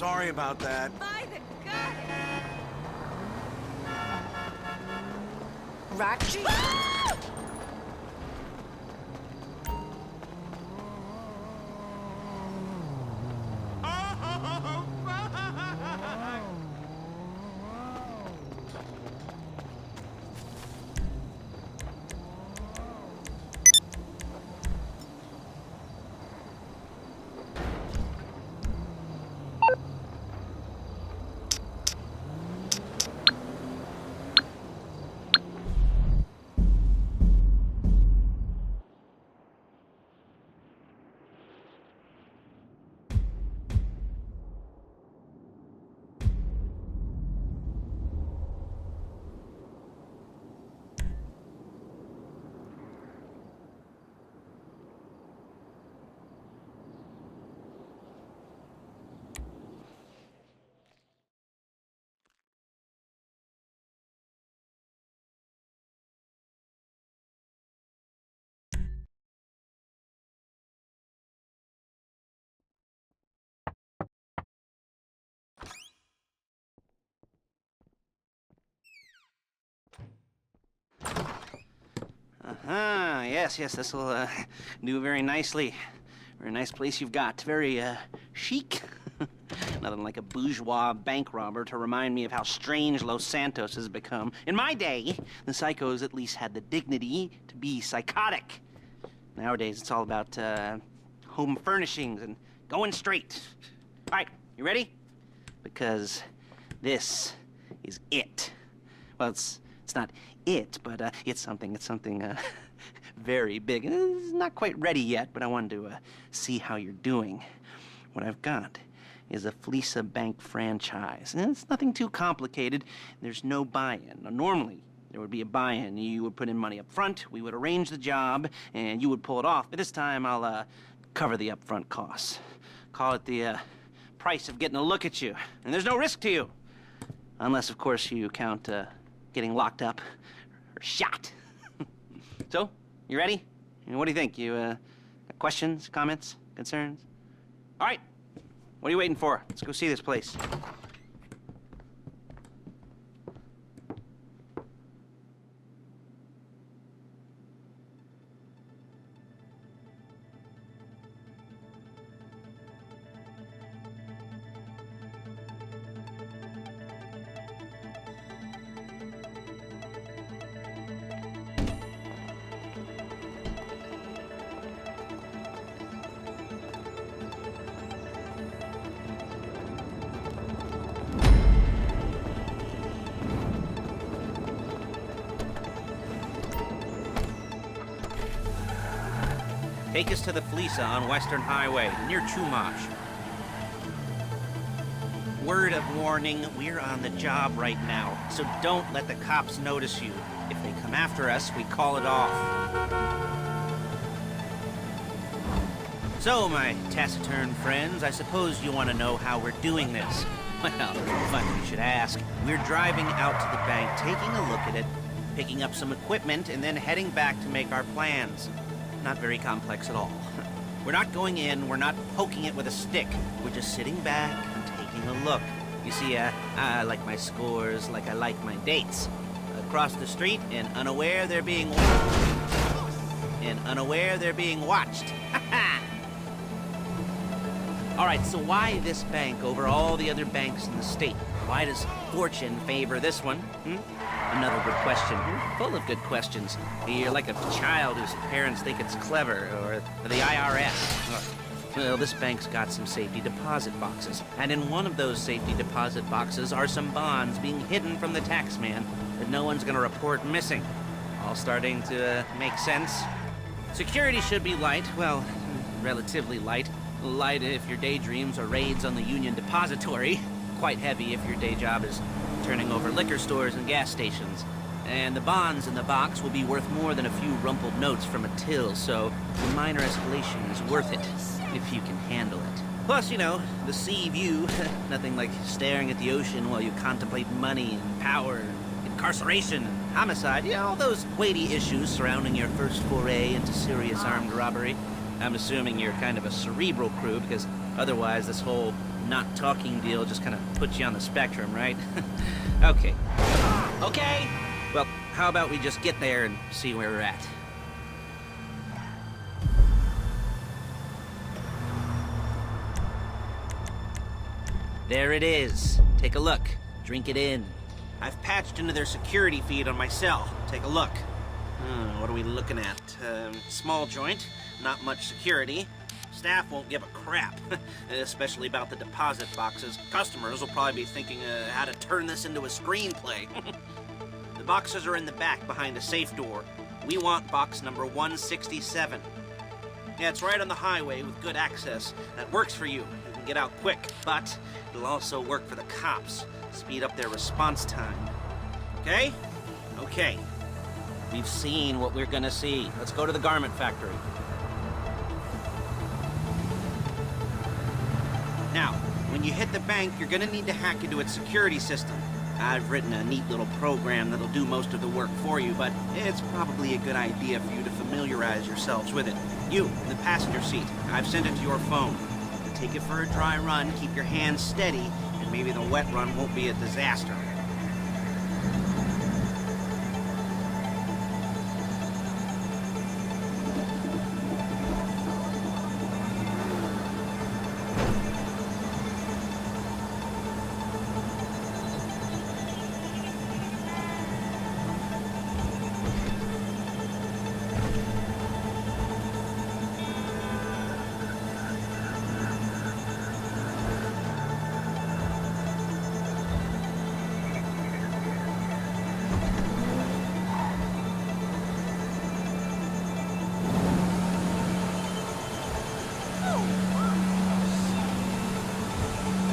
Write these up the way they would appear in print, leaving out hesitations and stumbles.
Sorry about that. By the God! Rocky? Yes, this'll do very nicely. Very nice place you've got. Very chic. Nothing like a bourgeois bank robber to remind me of how strange Los Santos has become. In my day, the psychos at least had the dignity to be psychotic. Nowadays, it's all about home furnishings and going straight. All right, you ready? Because this is it. Well, it's not it, but it's something very big. It's not quite ready yet, but I wanted to see how you're doing. What I've got is a Fleeca Bank franchise. And it's nothing too complicated. There's no buy-in. Now, normally, there would be a buy-in. You would put in money up front, we would arrange the job, and you would pull it off. But this time, I'll cover the upfront costs. Call it the price of getting a look at you. And there's no risk to you. Unless, of course, you count getting locked up or shot. So, you ready? What do you think? You got questions, comments, concerns? All right. What are you waiting for? Let's go see this place. Take us to the Fleeca on Western Highway, near Chumash. Word of warning, we're on the job right now, so don't let the cops notice you. If they come after us, we call it off. So, my taciturn friends, I suppose you want to know how we're doing this. Well, funny you should ask. We're driving out to the bank, taking a look at it, picking up some equipment, and then heading back to make our plans. Not very complex at all. We're not going in, we're not poking it with a stick. We're just sitting back and taking a look. You see, I like my scores like I like my dates. Across the street, and unaware they're being watched. All right, so why this bank over all the other banks in the state? Why does fortune favor this one? Another good question. You're full of good questions. You're like a child whose parents think it's clever, or the IRS. Well, this bank's got some safety deposit boxes, and in one of those safety deposit boxes are some bonds being hidden from the taxman that no one's gonna report missing. All starting to make sense? Security should be light, well, relatively light. Light if your daydreams are raids on the Union Depository. Quite heavy if your day job is turning over liquor stores and gas stations. And the bonds in the box will be worth more than a few rumpled notes from a till, so the minor escalation is worth it, if you can handle it. Plus, you know, the sea view, nothing like staring at the ocean while you contemplate money and power and incarceration and homicide, you know, all those weighty issues surrounding your first foray into serious armed robbery. I'm assuming you're kind of a cerebral crew, because otherwise this whole not talking deal just kind of puts you on the spectrum, right? Okay. Okay! Well, how about we just get there and see where we're at? There it is. Take a look. Drink it in. I've patched into their security feed on my cell. Take a look. What are we looking at? Small joint, not much security. Staff won't give a crap, especially about the deposit boxes. Customers will probably be thinking how to turn this into a screenplay. The boxes are in the back behind a safe door. We want box number 167. Yeah, it's right on the highway with good access. That works for you. You can get out quick, but it'll also work for the cops. Speed up their response time. Okay? Okay. We've seen what we're gonna see. Let's go to the garment factory. Now, when you hit the bank, you're gonna need to hack into its security system. I've written a neat little program that'll do most of the work for you, but it's probably a good idea for you to familiarize yourselves with it. You, in the passenger seat, I've sent it to your phone. Take it for a dry run, keep your hands steady, and maybe the wet run won't be a disaster.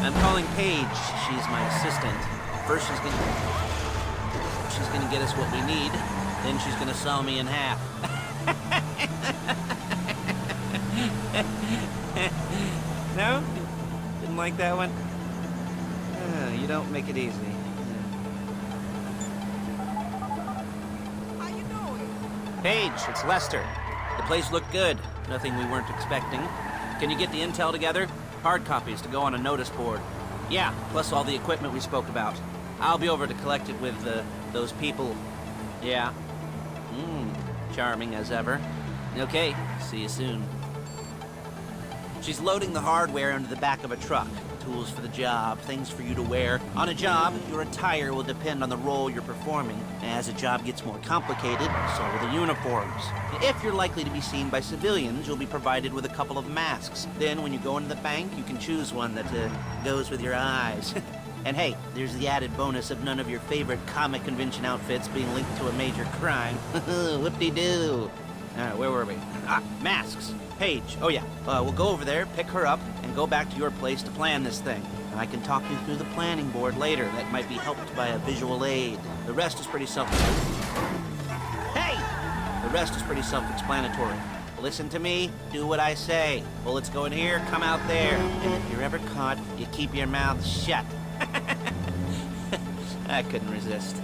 I'm calling Paige. She's my assistant. First she's gonna get us what we need, then she's gonna saw me in half. No? Didn't like that one? You don't make it easy. How you doing? Paige, it's Lester. The place looked good. Nothing we weren't expecting. Can you get the intel together? Hard copies to go on a notice board. Yeah, plus all the equipment we spoke about. I'll be over to collect it with those people. Yeah. Charming as ever. Okay, see you soon. She's loading the hardware into the back of a truck. Tools for the job, things for you to wear. On a job, your attire will depend on the role you're performing. As a job gets more complicated, so will the uniforms. If you're likely to be seen by civilians, you'll be provided with a couple of masks. Then when you go into the bank, you can choose one that goes with your eyes. And hey, there's the added bonus of none of your favorite comic convention outfits being linked to a major crime. Whoop-de-doo. Where were we? Masks. Paige. Oh yeah, we'll go over there, pick her up, and go back to your place to plan this thing. I can talk you through the planning board later. That might be helped by a visual aid. The rest is pretty self-explanatory. Listen to me, do what I say. Bullets go in here, come out there. And if you're ever caught, you keep your mouth shut. I couldn't resist.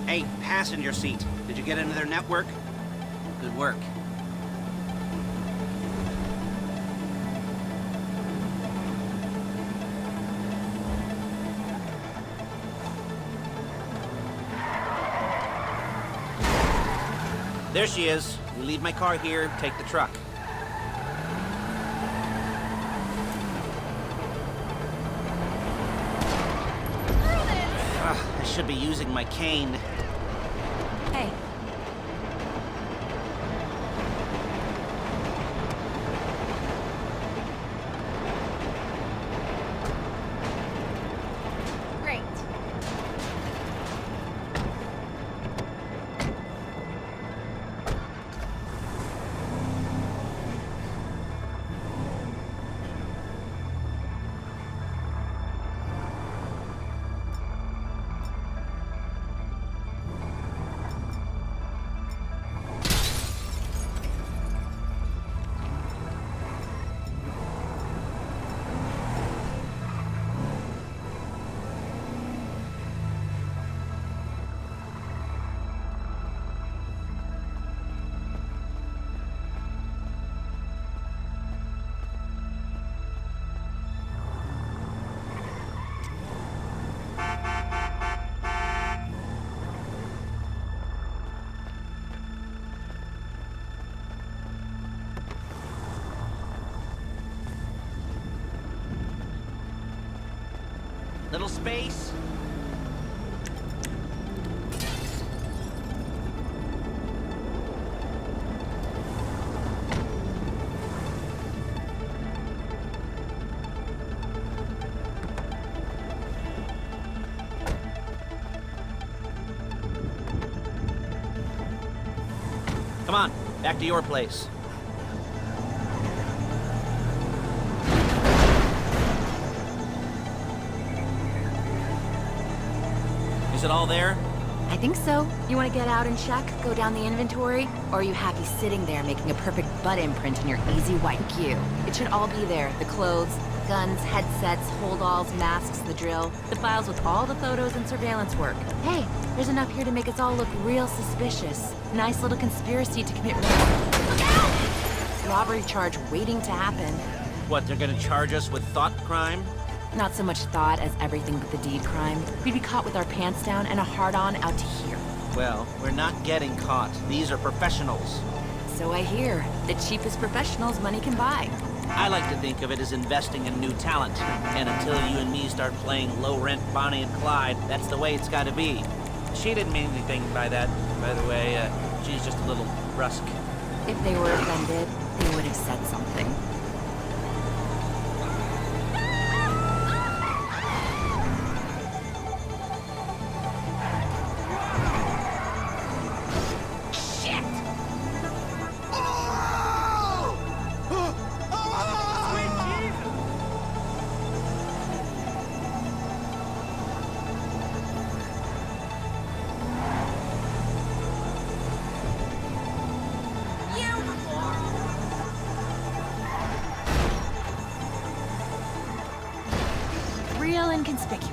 Hey, passenger seat. Did you get into their network? Good work. There she is. We leave my car here, take the truck. I should be using my cane. Hey. Great. Little space. Come on, back to your place. Is it all there? I think so. You want to get out and check? Go down the inventory? Or are you happy sitting there making a perfect butt imprint in your easy white cue? It should all be there. The clothes, guns, headsets, holdalls, masks, the drill. The files with all the photos and surveillance work. Hey, there's enough here to make us all look real suspicious. Nice little conspiracy to commit robbery charge waiting to happen. What, they're gonna charge us with thought crime? Not so much thought as everything but the deed crime. We'd be caught with our pants down and a hard-on out to here. Well, we're not getting caught. These are professionals. So I hear. The cheapest professionals money can buy. I like to think of it as investing in new talent. And until you and me start playing low-rent Bonnie and Clyde, that's the way it's gotta be. She didn't mean anything by that, by the way. She's just a little brusque. If they were offended, they would have said something. Real inconspicuous.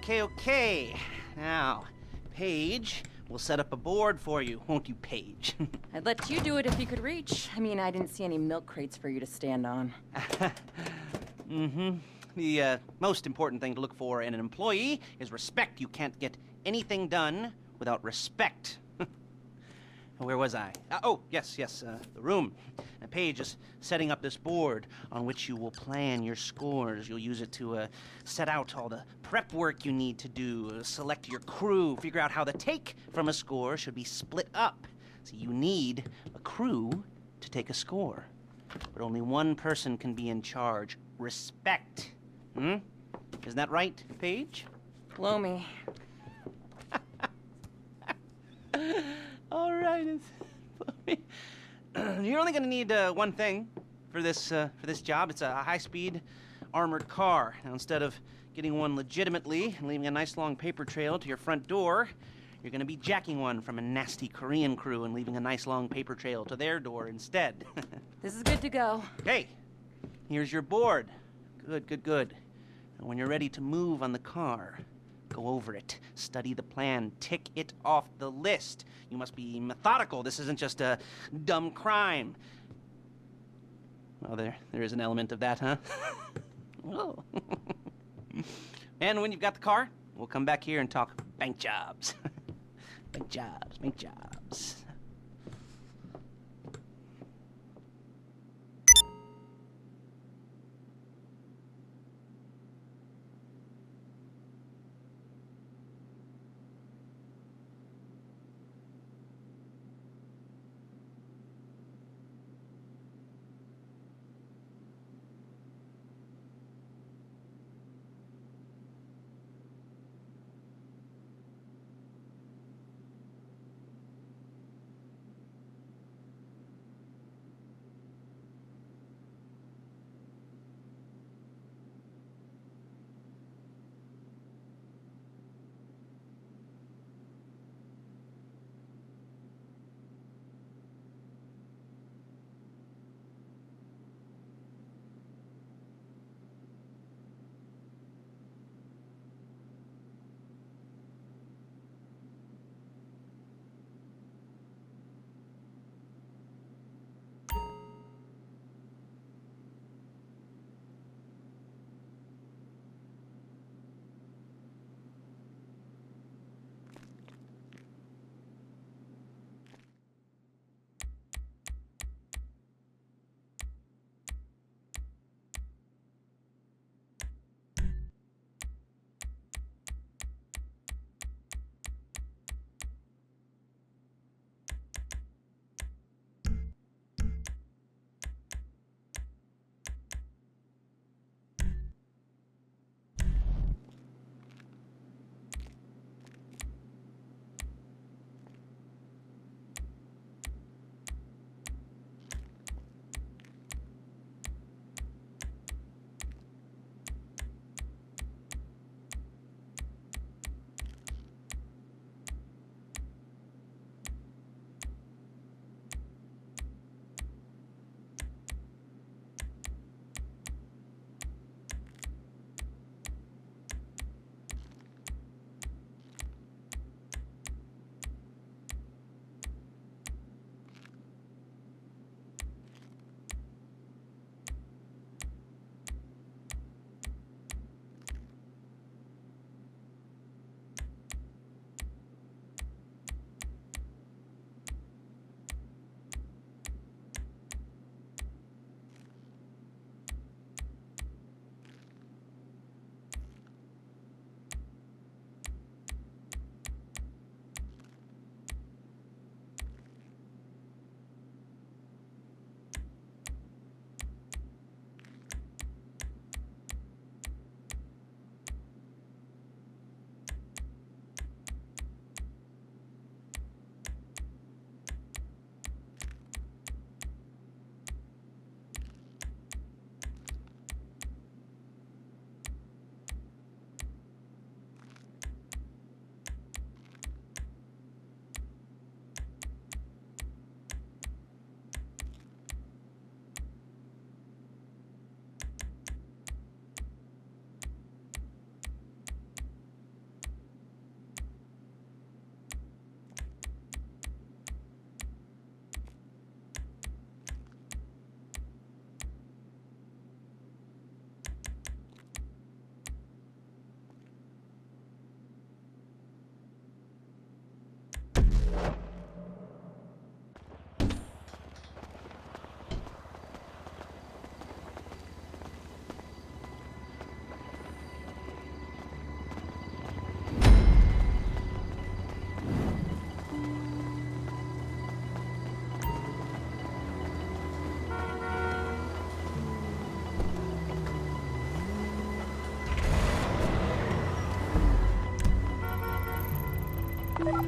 Okay. Now, Paige, we'll set up a board for you, won't you, Paige? I'd let you do it if you could reach. I mean, I didn't see any milk crates for you to stand on. The most important thing to look for in an employee is respect. You can't get anything done without respect. Where was I? Yes, the room. And Paige is setting up this board on which you will plan your scores. You'll use it to set out all the prep work you need to do, select your crew, figure out how the take from a score should be split up. So you need a crew to take a score. But only one person can be in charge. Respect. Isn't that right, Paige? Blow me. All right. You're only going to need one thing for this job. It's a high-speed armored car. Now, instead of getting one legitimately and leaving a nice long paper trail to your front door, you're going to be jacking one from a nasty Korean crew and leaving a nice long paper trail to their door instead. This is good to go. Hey, here's your board. Good. And when you're ready to move on the car, go over it, study the plan, tick it off the list. You must be methodical. This isn't just a dumb crime. Well, there is an element of that, huh? Oh. And when you've got the car, we'll come back here and talk bank jobs. Bank jobs.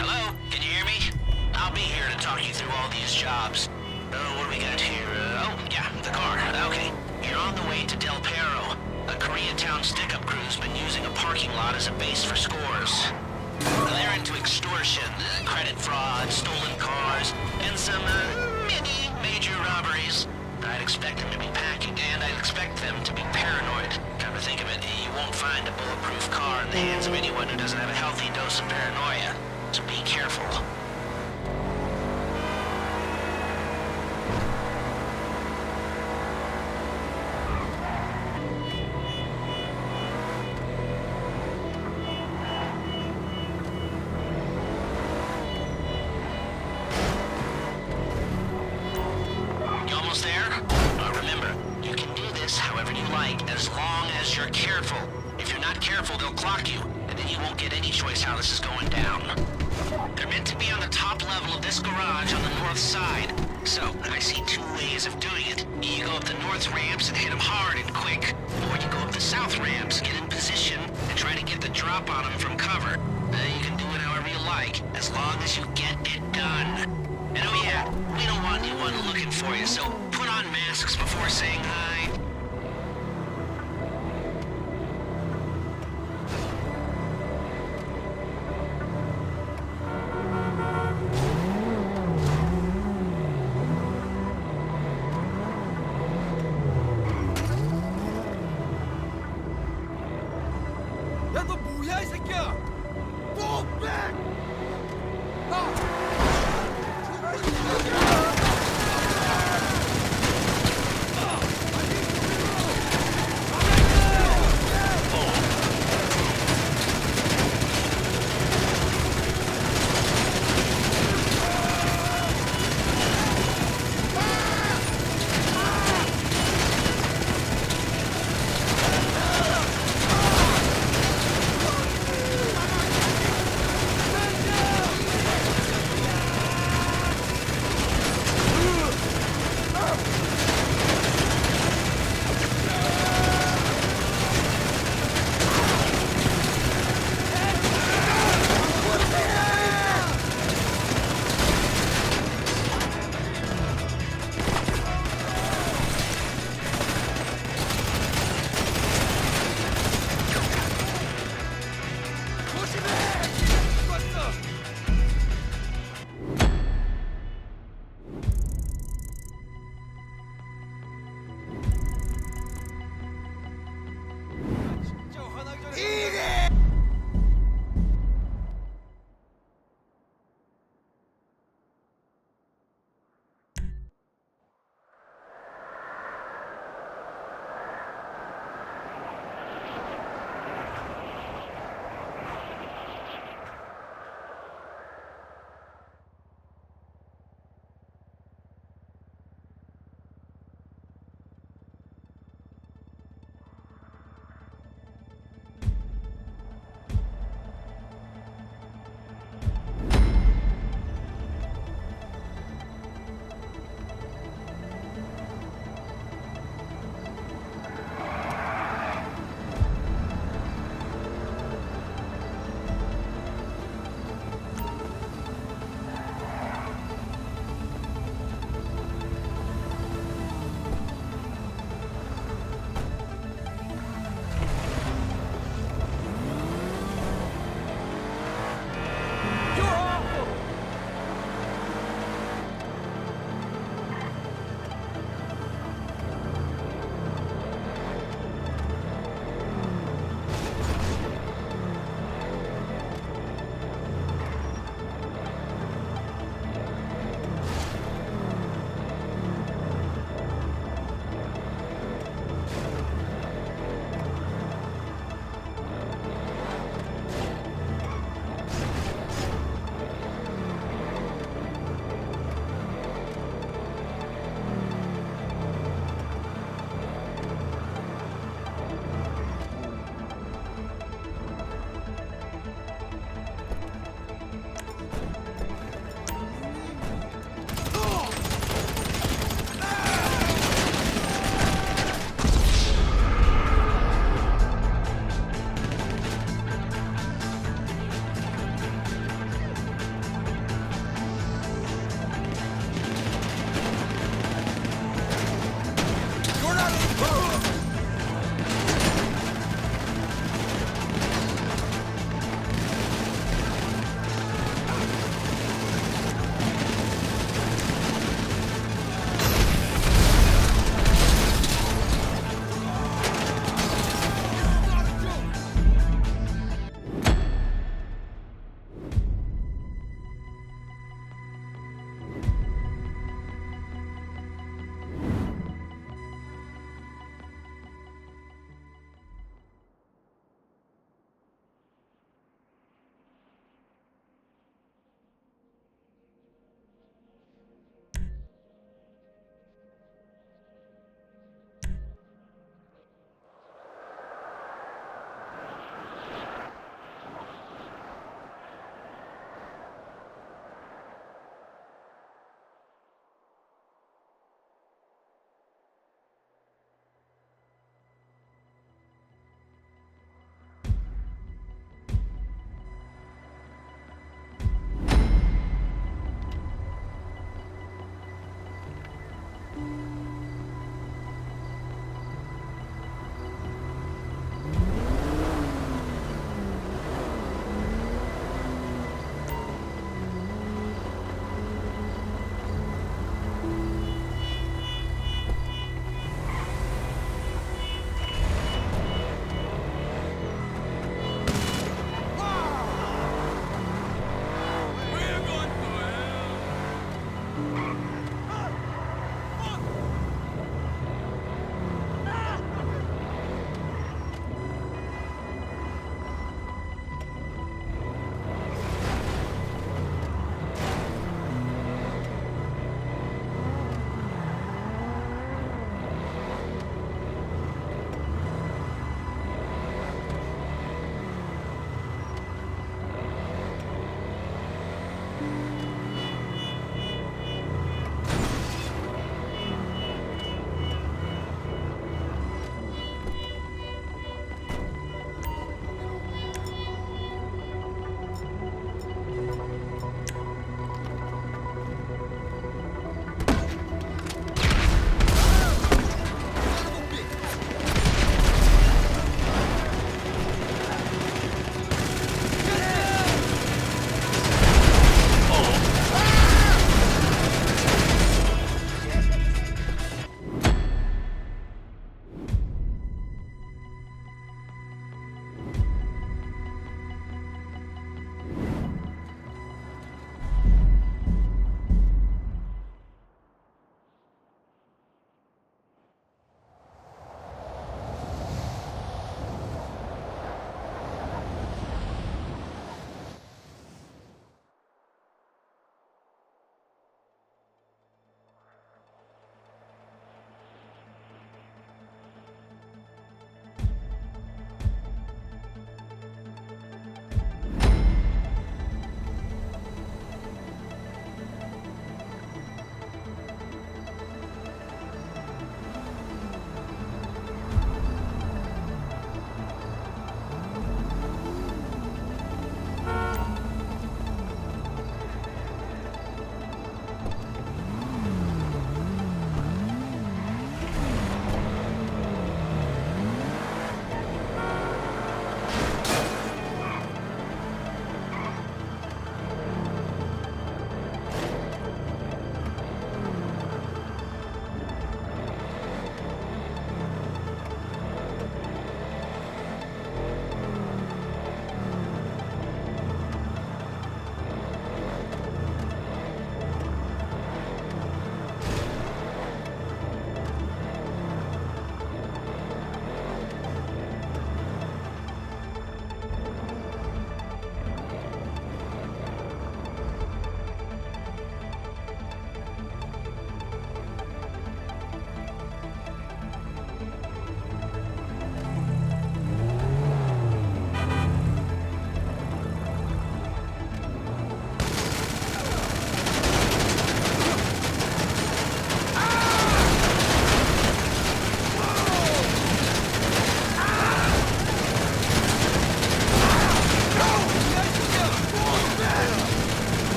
Hello? Can you hear me? I'll be here to talk you through all these jobs. What do we got here? The car. Okay. You're on the way to Del Perro. A Koreatown stick-up crew's been using a parking lot as a base for scores. They're into extortion, credit fraud, stolen cars, and some, major robberies. I'd expect them to be packing, and I'd expect them to be paranoid. Come to think of it, you won't find a bulletproof car in the hands of anyone who doesn't have a healthy dose of paranoia. So be careful. You almost there? Remember, you can do this however you like, as long as you're careful. If you're not careful, they'll clock you, and then you won't get any choice how this is going down. They're meant to be on the top level of this garage on the north side. So, I see two ways of doing it. You go up the north ramps and hit them hard and quick, or you go up the south ramps, get in position, and try to get the drop on them from cover. You can do it however you like, as long as you get it done. And oh yeah, we don't want anyone looking for you, so put on masks before saying hi. 야, 너 뭐야, 이 새끼야! Fall back!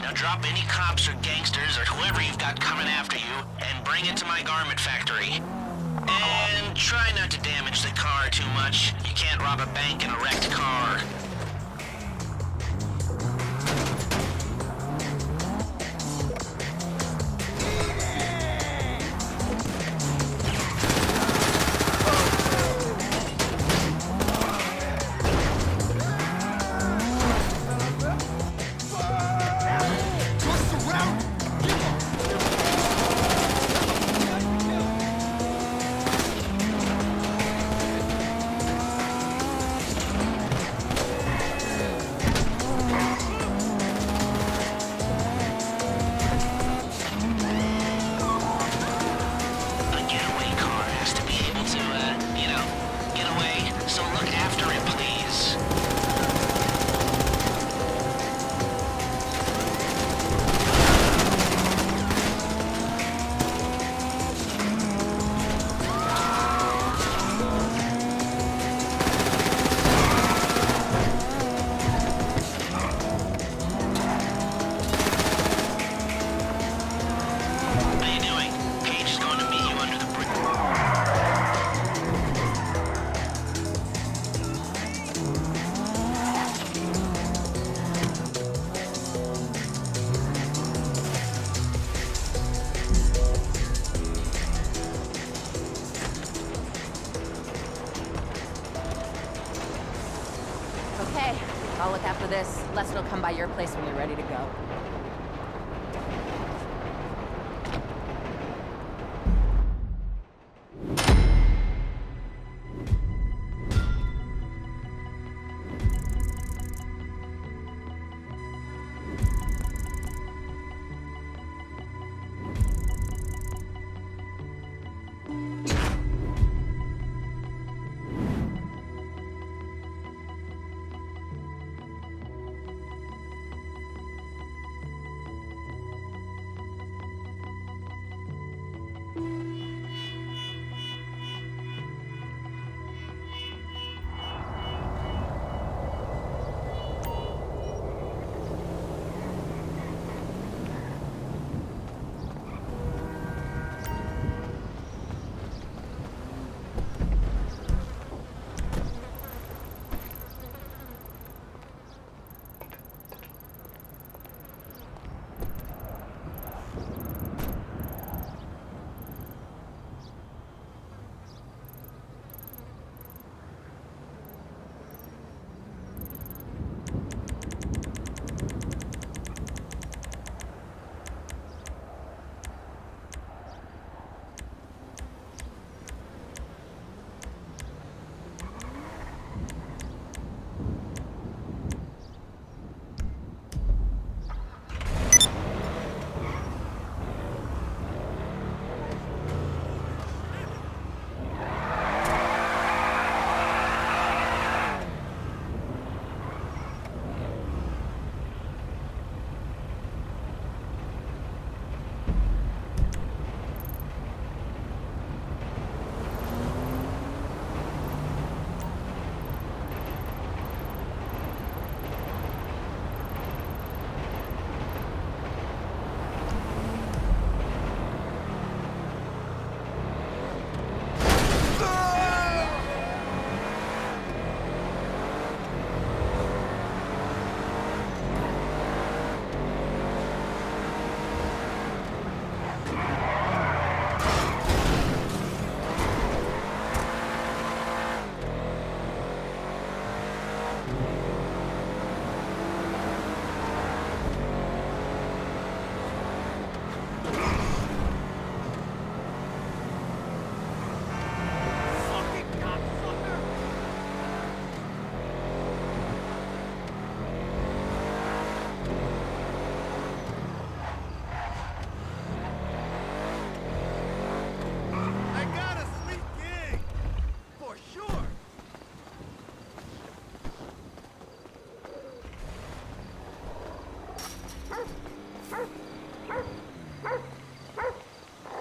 Now drop any cops or gangsters or whoever you've got coming after you and bring it to my garment factory. And try not to damage the car too much. You can't rob a bank in a wrecked car. Okay, I'll look after this. Lester will come by your place when you're ready to go.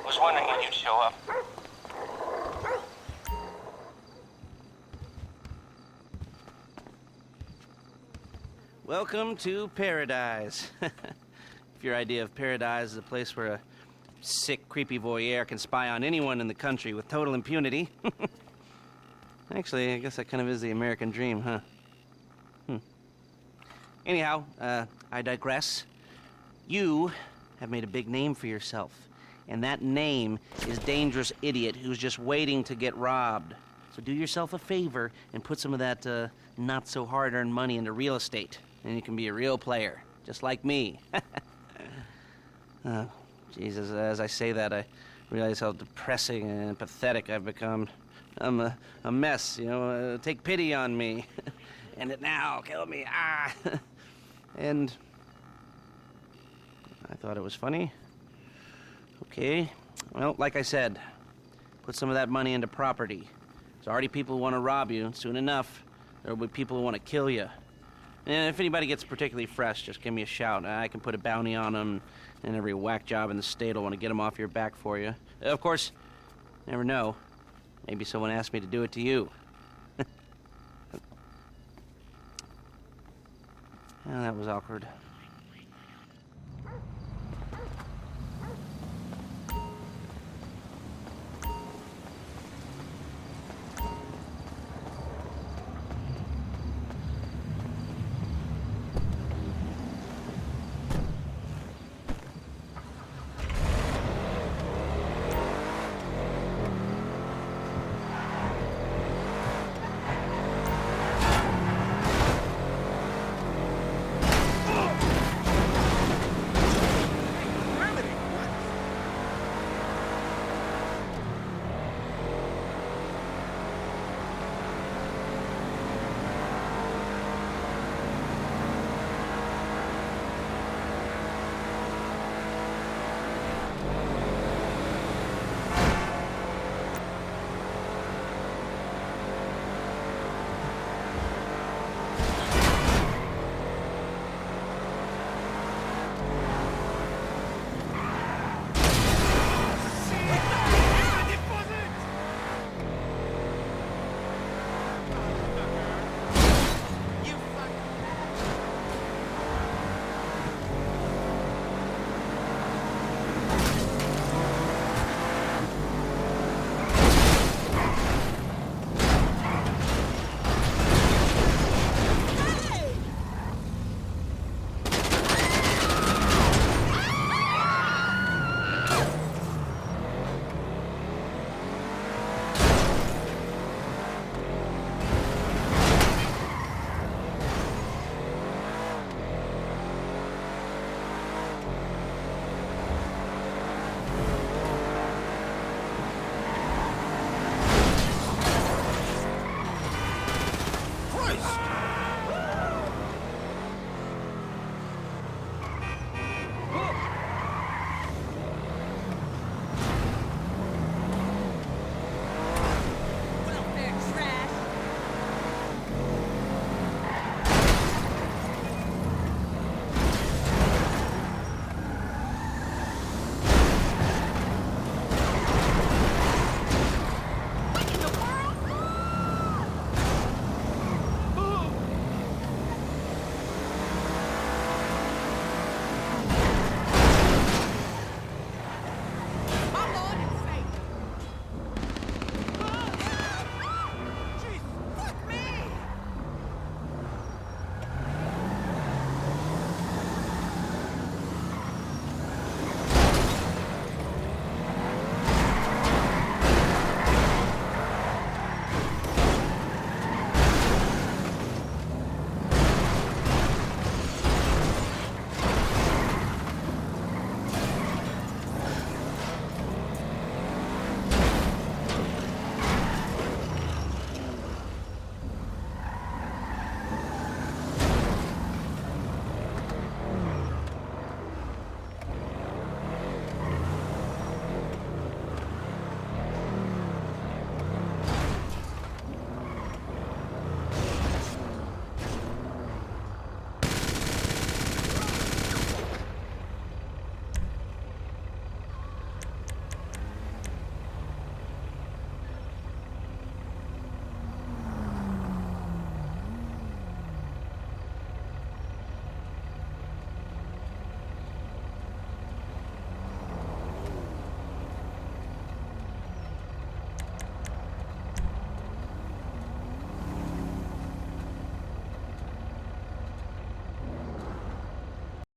Was wondering when you'd show up. Welcome to paradise. your idea of paradise is a place where a sick, creepy voyeur can spy on anyone in the country with total impunity. Actually, I guess that kind of is the American dream, huh? Anyhow, I digress. You have made a big name for yourself. And that name is Dangerous Idiot who's just waiting to get robbed. So do yourself a favor and put some of that not-so-hard-earned money into real estate. And you can be a real player, just like me. Jesus, as I say that, I realize how depressing and pathetic I've become. I'm a mess, you know. Take pity on me. End it now, kill me, ah! And I thought it was funny. Okay, well, like I said, put some of that money into property. There's already people who want to rob you. Soon enough, there will be people who want to kill you. And if anybody gets particularly fresh, just give me a shout. I can put a bounty on them, and every whack job in the state will want to get them off your back for you. Of course, never know. Maybe someone asked me to do it to you. Well, that was awkward.